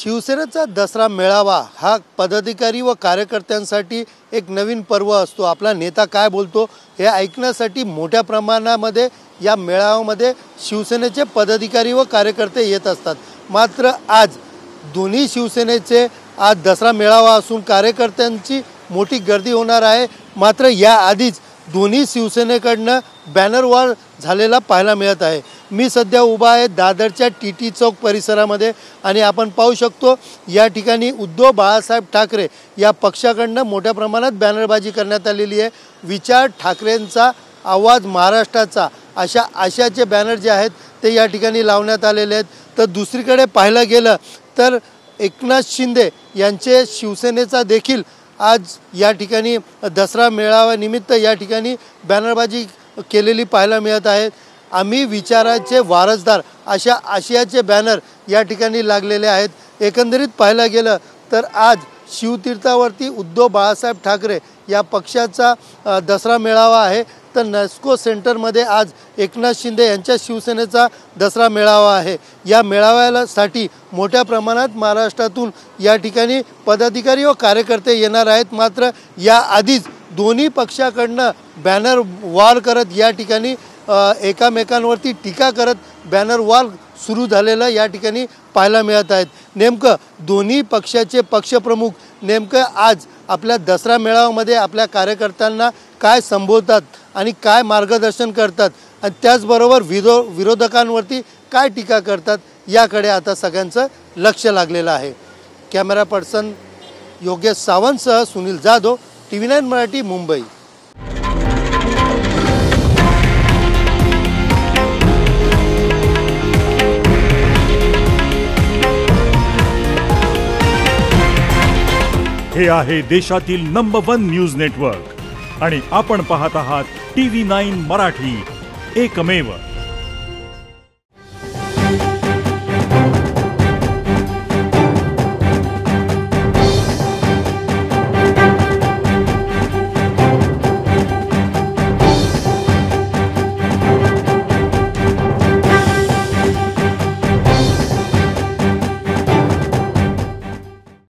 शिवसेनेचा दसरा मेळावा हा पदाधिकारी व कार्यकर्त्यांसाठी एक नवीन पर्व असतो। आपला नेता काय बोलतो हे ऐकण्यासाठी मोठ्या प्रमाणामध्ये या मेळाव्यामध्ये शिवसेनेचे पदाधिकारी व कार्यकर्ते येत असतात। मात्र आज दोन्ही शिवसेनेचे आज दसरा मेळावा असून कार्यकर्त्यांची मोठी गर्दी होणार आहे। मात्र या आधीच दोन्ही शिवसेनेकडनं बॅनर वॉर झालेला पाहायला मिळत आहे। मी सध्या उभा आहे दादरच्या टीटी चौक परिसरामध्ये आणि आपण पाहू शकतो या ठिकाणी उद्धव बाळासाहेब ठाकरे या पक्षाकडनं मोठ्या प्रमाणात बॅनरबाजी करण्यात आलेली आहे। विचार ठाकरेंचा आवाज महाराष्ट्राचा अशा आशयाचे बॅनर जे आहेत ते या ठिकाणी लावण्यात आलेले आहेत। तर दुसरीकडे पाहायला गेलं तर एकनाथ शिंदे यांचे शिवसेनेचा देखील आज या ठिकाणी दसरा मेळाव्यानिमित्त या ठिकाणी बॅनरबाजी केलेली पाहायला मिळत आहे। आम्ही विचाराचे वारसदार अशा आशयाचे बॅनर या ठिकाणी लागलेले आहेत। एकंदरीत पाहायला गेलं तर आज शिवतीर्थावरती उद्धव बाळासाहेब ठाकरे या पक्षाचा दसरा मेळावा आहे। तर नस्को सेंटरमध्ये आज एकनाथ शिंदे यांच्या शिवसेनेचा दसरा मेळावा आहे। या मेळाव्यासाठी मोठ्या प्रमाणात महाराष्ट्रातून या ठिकाणी पदाधिकारी व कार्यकर्ते येणार आहेत। मात्र या आधीच दोन्ही पक्षाकडनं बॅनर वॉर करत या ठिकाणी एकामेकांवरती टीका करत बॅनर वॉर सुरू झालेलं या ठिकाणी पाहायला मिळत आहेत। नेमकं दोन्ही पक्षाचे पक्षप्रमुख नेमकं आज आपल्या दसरा मेळाव्यामध्ये आपल्या कार्यकर्त्यांना काय संबोधतात आणि काय मार्गदर्शन करतात आणि त्याचबरोबर विरोधकांवरती काय टीका करतात याकडे आता सगळ्यांचं लक्ष लागलेलं आहे। कॅमेरा पर्सन योगेश सावंतसह सुनील जाधव, TV9 मराठी, मुंबई। हे आहे देशातील नंबर 1 न्यूज नेटवर्क आणि आपण पाहत आहात TV9 मराठी, एकमेव।